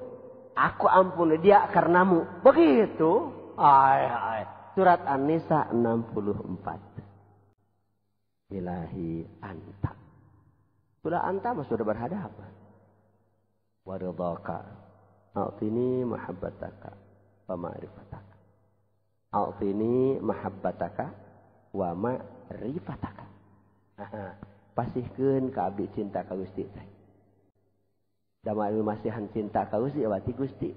Aku ampuni dia karenamu. Begitu. Surat An-Nisa 64. Ilahi anta. Sudah anta mah sudah berhadapan. Waridhaka. A'tini mahabbataka wa ma'rifataka. A'tini mahabbataka wa ma'rifataka. Pasihkeun ka abdi cinta ka Gusti teh. Dama ilmu masihan cinta ka Gusti awati Gusti.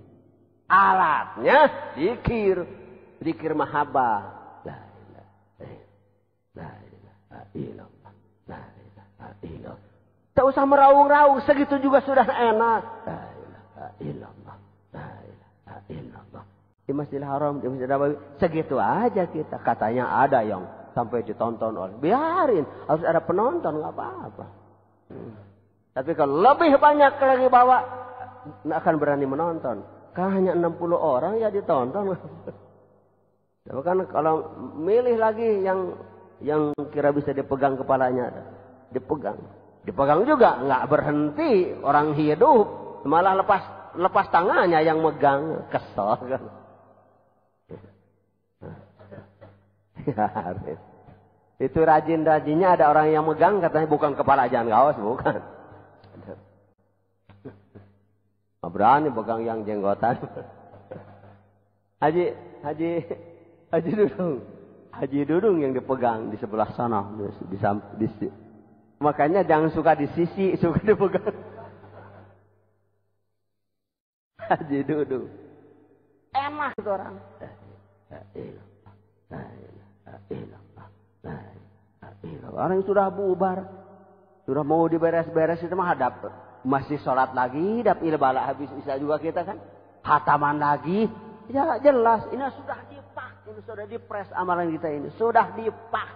Alatnya zikir. Zikir mahabbah. La ilaha illallah. La ilaha illallah. Tak usah meraung-raung, segitu juga sudah enak. La ilaha illallah. La ilaha illallah. Di Masjidil Haram, di Masjid Nabawi, segitu aja kita. Katanya ada yang sampai ditonton oleh. Biarin, harus ada penonton, nggak apa-apa. Tapi kalau lebih banyak lagi bawa, nggak akan berani menonton. Kan hanya 60 orang ya ditonton. Tapi kan kalau milih lagi yang kira bisa dipegang kepalanya, dipegang juga nggak berhenti orang hidup, malah lepas tangannya yang megang, kesel kan. Itu rajin-rajinnya ada orang yang megang katanya bukan kepala jangan kaos, bukan. Nggak berani pegang yang jenggotan. Haji Dudung yang dipegang di sebelah sana. Makanya jangan suka di sisi, suka dipegang. Haji Dudung. Enak itu orang. Orang yang sudah bubar. Sudah mau diberes-beres itu mah hadap. Masih sholat lagi, dap ilbala habis isya juga kita kan. Hataman lagi. Ya jelas, ini sudah dipak. Ini sudah dipres amalan kita ini. Sudah dipak.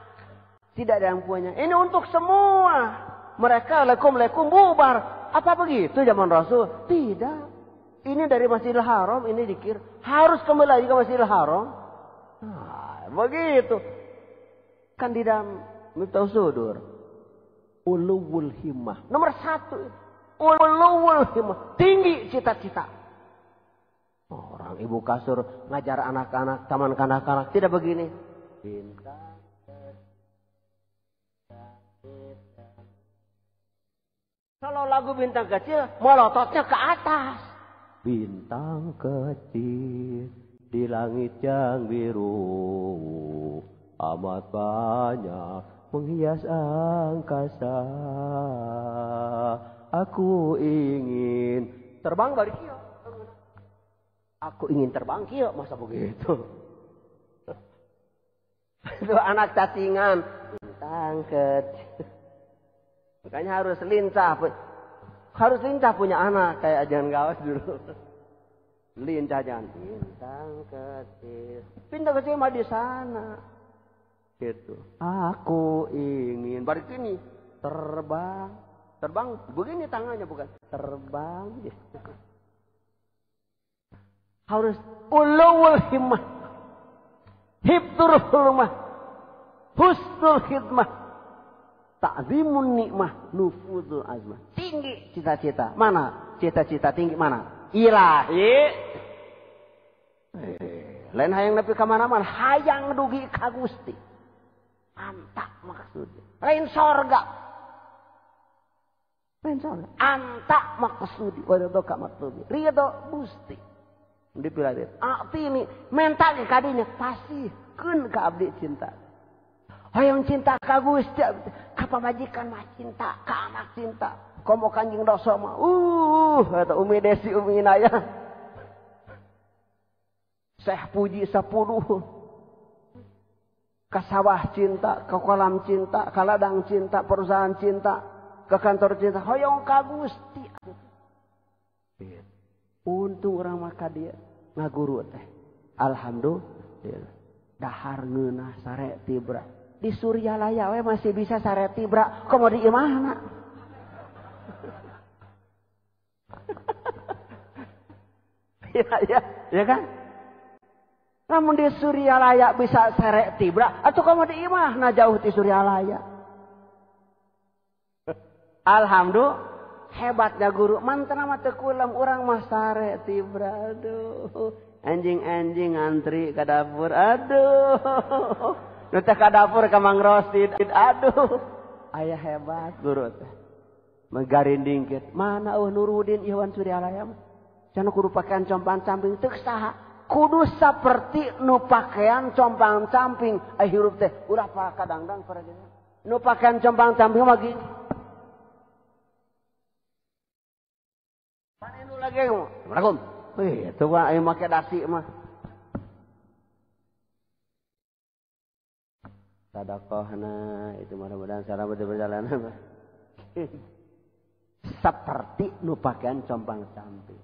Tidak ada yang punya. Ini untuk semua. Mereka lekum bubar. Apa begitu zaman Rasul? Tidak. Ini dari Masjidil Haram. Ini dikir. Harus kembali lagi ke Masjidil Haram. Nah, begitu. Kan di dalam Miftahus Sudur. Uluwul himmah. Nomor 1. Uluwul himmah. Tinggi cita-cita. Orang ibu kasur ngajar anak-anak, taman kanak-kanak. Tidak begini. Bintang kecil. Kalau lagu bintang kecil, melototnya ke atas. Bintang kecil di langit yang biru. Amat banyak menghias angkasa. Aku ingin terbang dari kia. Aku ingin terbang kia, masa begitu? Itu anak cacingan. Bintang kecil. Makanya harus lincah. Harus lincah punya anak. Kayak ajan gawas dulu. Lincah jangan. Bintang kecil. Bintang kecil mah di sana. Gitu. Aku ingin. Balik ini. Terbang. Terbang. Begini tangannya bukan. Terbang. Harus ulul himmah. Hibdur hurmah. Husnul khidmah. Ta'zimun nikmah. Nufudul azmah. Tinggi cita-cita. Mana? Cita-cita tinggi mana? Ilahi. Lain hayang nepi ka mana-mana. Hayang dugi ka Gusti. Antak maksudnya. Lain sorga. Lain sorga. Antak maksudi. Wadado ka maksudi. Ridho Gusti. Dipilih ini mental kadinya pasti kun ka abdi cinta. Hoyong cinta ka Gusti, ka pamajikan mah cinta, ka anak cinta. Komo kanjing dosa mah eta Umi Desi Umi Inayah. Syekh Puji 10. ke sawah cinta, ke kolam cinta, ke ladang cinta, perusahaan cinta, ke kantor cinta. Hoyong ka Gusti. Untung orang maka dia ngaguru teh. Alhamdulillah. Dahar ngeunah sare tibra. Di Suryalaya we masih bisa sare tibra. Komo di imahna. Ya kan? Namun di Suryalaya bisa sare tibra. Atau komo di imahna jauh di Suryalaya. Alhamdulillah. Hebatnya guru. Mantan mah teu kulam urang mah sare tibra. Aduh. Anjing-anjing ngantri ke dapur. Aduh. Nu teh ka dapur ka Mang Rosid. Aduh. Aya hebat guru teh. Megarinding ket. Mana Nurudin Iwan Suryalaya mah. Cenah kudu pakaian compang-camping teu saha. Kudu saperti nu pakaian compang-camping. Hirup teh ulah pa kadangdang para jenengan. Nu pakaian compang-camping mah gini. Mana nu lagi? Assalamualaikum. Wih, itu mah ayo make dasi mah. Sedekahna itu mudah-mudahan salam berjalan. Seperti nu pakaian compang-camping.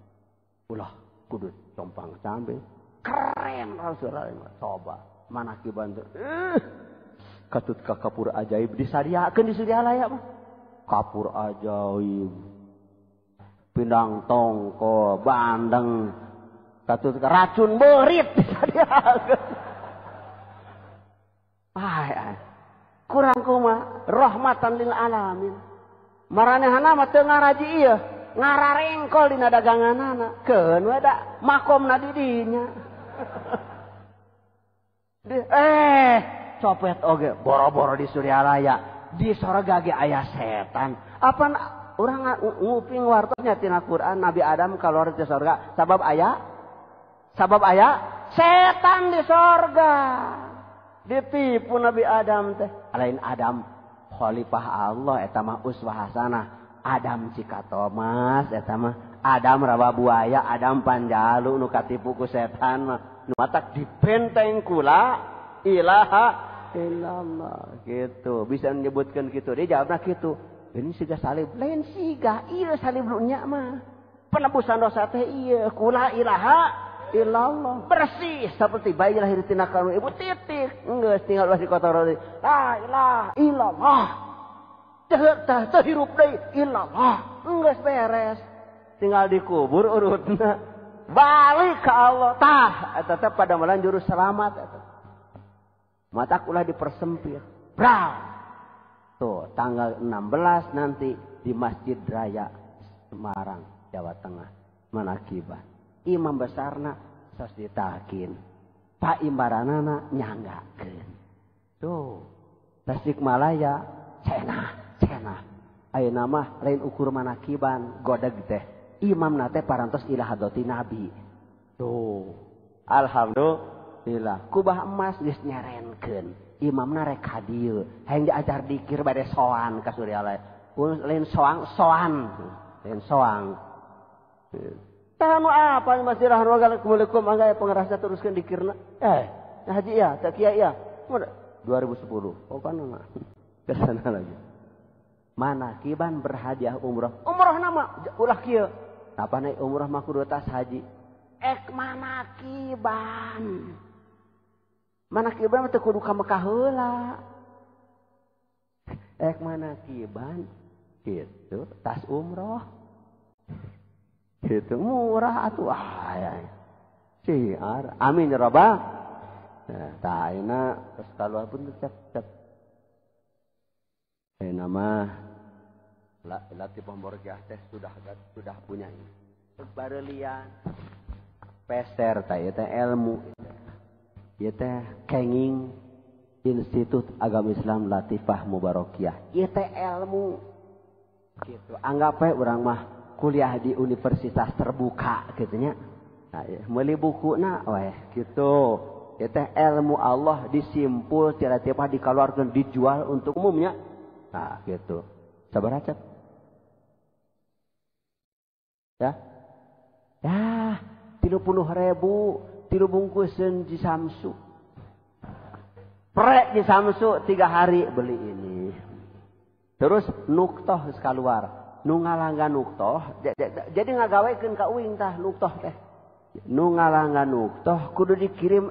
Ulah kudu compang-camping. Keren Rasulullah. Coba manakiban teh. Katut ka kapur ajaib disadiakeun di Suryalaya mah. Kapur ajaib. Pindang tongko, bandeng, katut racun berit disadiakeun. Kurang kumaha rahmatan lil alamin. Maranehana mah teu ngaraji ieu, ngararengkol dina daganganana. Keun we da makomna di dinya. Copet oge boro-boro di Suryalaya, di sorga ge aya setan. Apa urang nguping wartosnya tina Quran Nabi Adam kaluar di sorga sabab aya setan di sorga. Ditipu Nabi Adam teh. Lain Adam khalifah Allah eta mah uswah hasanah. Adam cika Thomas eta mah Adam rawa buaya, Adam panjalu nu katipu ku setan mah. Nu matak dipenteng kula ilaha illallah gitu. Bisa menyebutkan gitu. Dia jawabna gitu. Ini siga salib. Lain siga. Iya salib lu nya mah. Penebusan dosa teh iya. Kula ilaha illallah. Bersih. Seperti bayi lahir tina kandung ibu titik. Enggak tinggal ulah di kotor. La ilaha illallah. Terhirup deui illallah. Enggak beres. Tinggal dikubur urutna. Balik ke Allah. Tetap pada malan juru selamat. Matak ulah dipersempit. Brau. Tuh, tanggal 16 nanti di Masjid Raya Semarang, Jawa Tengah. Manakibah. Imam besarna sos ditakin. Pak imbaranana nyanggakeun. Tuh, Tasikmalaya cenah. Ayeuna mah lain ukur manakiban godeg teh. Imam nate parantos ila hadoti Nabi. Tuh, alhamdulillah. Kubah emas geus nyarenkeun. Imamna rek hadieu, hayang diajar dikir bade soan ka Suryalaya. Lain soan. Tah anu apa masih rahnu assalamualaikum angga pengerasa teruskeun dikirna. Haji ya, tak kiai ya. 2010. Oh kan mah. Ke sana lagi. Manakiban berhadiah umroh. Umroh nama ulah kieu. Apa naik umroh mah kudu tas haji. Manakiban. Manakiban teh kudu ka Mekah heula. Manakiban gitu, tas umroh. Gitu murah atuh Ciar. Amin ya rabbal. Nah, tah ayeuna geus kaluar pun cep. Nama Latif Pamborgiah teh sudah punya ini. Barelian peser tah ieu teh ilmu. Ieu teh kenging Institut Agama Islam Latifah Mubarakiyah. Ieu teh ilmu. Gitu. Anggap we urang mah kuliah di universitas terbuka gitu nya. Nah, meuli bukuna we gitu. Ieu teh ilmu Allah disimpul tiba-tiba dikeluarkeun dijual untuk umumnya. Nah, gitu. Sabaraha cep? Ya. 30.000 3 bungkusan di Samsu. Prek di Samsu 3 hari beli ini. Terus nuktoh keluar. Nu ngalanggan nuktoh. Jadi ngagawekeun ka uing tah nuktoh teh. Nu ngalanggan nuktoh kudu dikirim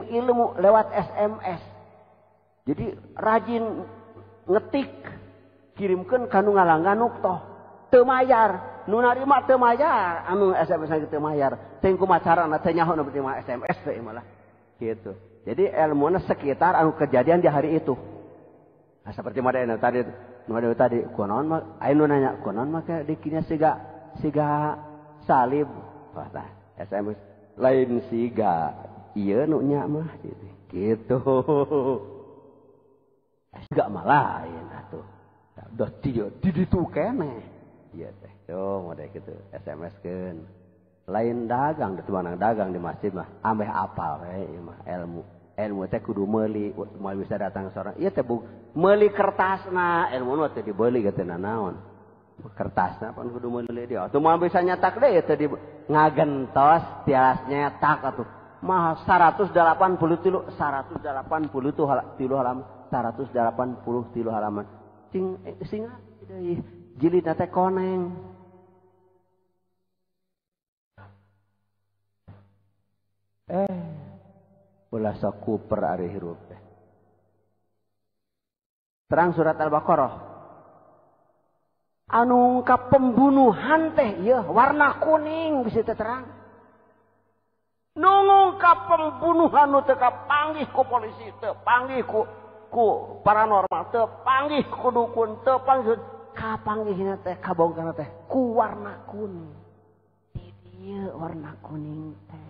ilmu lewat SMS. Jadi rajin ngetik kirimkeun ka nu ngalanggan nuktoh. Teu mayar. Nu narima teu mayar. Anu SMS teu mayar. Teu kumaha carana teh nyaho nu terima SMS teh malah. Gitu. Jadi ilmunya sekitar anu kejadian di hari itu. Nah, seperti model tadi kunaon mah anu nanya kunaon mah dikinya siga salib. Wah, tah SMS lain siga ieu nu nya mah gitu. Siga mah lain atuh. Dah di ditu keneh. Ieu teh. Tuh model kitu SMS-keun. Lain dagang, da tuanang dagang di masjid mah ambeh apal we ieu mah ilmu teh kudu meuli bisa datang seorang ieu teh meuli kertasna ilmu teh dibeli geuteunan naon kertasna pan kudu meuli dia atuh moal bisa nyetak deui teh di ngagentos tias nyetak atuh mah 183 halaman singa deui jilidna teh koneng. Ulah sakuper ari hirup teh. Terang surat Al-Baqarah. Anu ka pembunuhan teh ieu warna kuning bisa terang. Nu ngungkap pembunuhan nu teu kapanggih ku polisi, teu panggih ku paranormal, teu panggih ku dukun, teu panggih kapanggihna teh kabongkarna teh ku warna kuning. Di dieu warna kuning teh.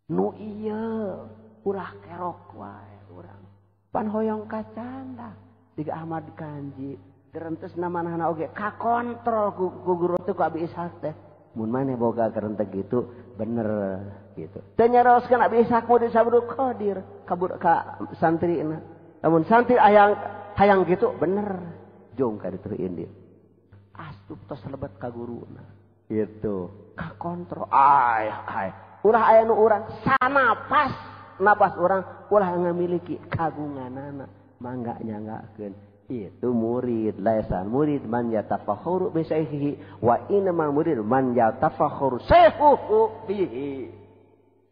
Nu iya ulah kerok wae urang pan hoyong kacanda tiga Ahmad Kanji gerentes namanahna oge kakontrol ku guru teh ku Abi Ishaq teh mun maneh boga gerenteg gitu bener gitu teh nyaroskeun Abi Ishaq murid Sabdul Qadir ka santrina lamun santri hayang gitu bener jong ka ditereuin dia astup tos lebet ka guruna gitu kakontrol ulah aya nu urang sanapas napas urang ulah ngamiliki kagunganana mangga nyanggakeun itu murid laisan murid man yatafakhuru bi syaihihi wa inna murid man yatafakhuru syaihuhu bihi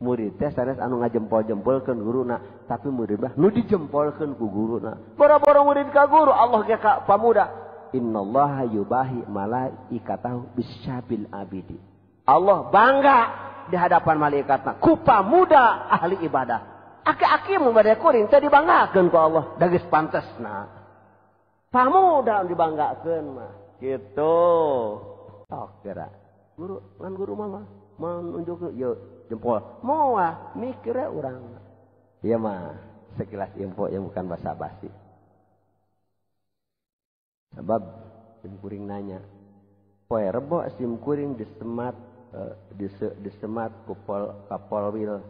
murid teh sanes anu ngajempol-jempolkeun guruna tapi murid mah nu dijempolkeun ku guruna boro-boro murid ka guru Allah ge ka pamuda innallaha yubahi malaikatahu bisyabil abidi Allah bangga di hadapan malaikatna ku pamuda ahli ibadah aki-aki mun bade kuring teh dibanggakeun ku Allah da geus pantesna pamuda dibanggakeun mah kitu sok kira guru mah nunjuk yeuh jempol moal mikir urang ieu mah sekilas info yang bukan basa-basi sebab sim kuring nanya poe rebo sim kuring disemat Kapolwil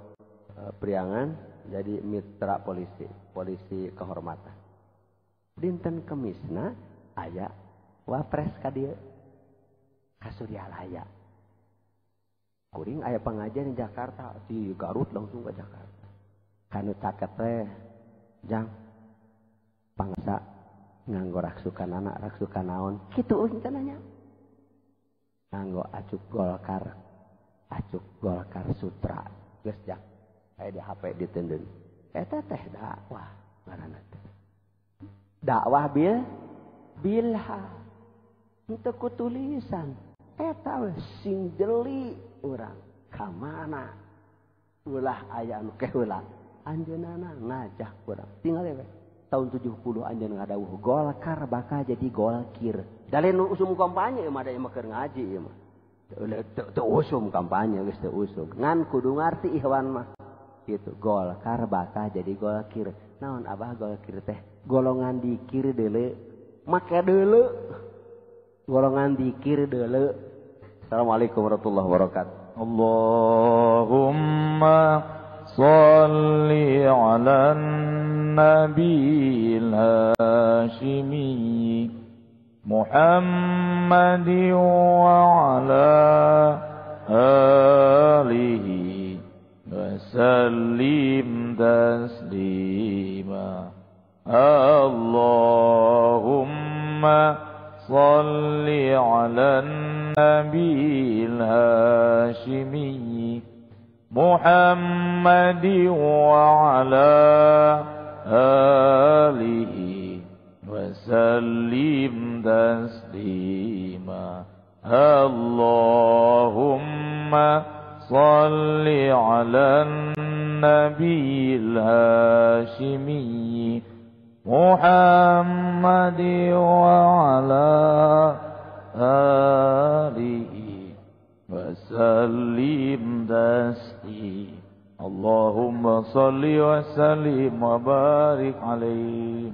Priangan jadi mitra polisi kehormatan. Dinten Kemisna aya wapres ka dieu ka Suryalaya. Kuring aya pengajian di Jakarta, di Garut langsung ke Jakarta. Kanu caket teh jang pangsa nganggo raksukan anak raksukan naon kitu euy teh nanya. Nganggo acuk golkar sutra geus jak aya di HP ditendeun eta teh dakwah ngaranna teh dakwah bilha henteu ku tulisan eta we sing jeli urang ka mana ulah aya anu keheula anjeunna ngajak urang tinggal we tahun 70 anjeun ngadawuh golkar bakal jadi golkir dalin usum kampanye mah da ieu keur ngaji ieu mah teu usum kampanye geus teu usum ngan kudu ngarti ihwan mah gitu golkar bakal jadi golkir naon abah golkir teh golongan dikir deuleu make deuleu golongan dikir deuleu. Assalamualaikum warahmatullahi wabarakatuh. Allahumma shalli ala nabiyil hashimi Muhammad wa ala alihi wa sallim taslima. Allahumma salli ala nabiyil hashimi Muhammadi wa ala alihi wa sallim taslima Allahumma salli ala nabiyil hashimi Muhammadi wa ala alihi wa sallim taslima Allahumma salli wa sallim wa barik alaihi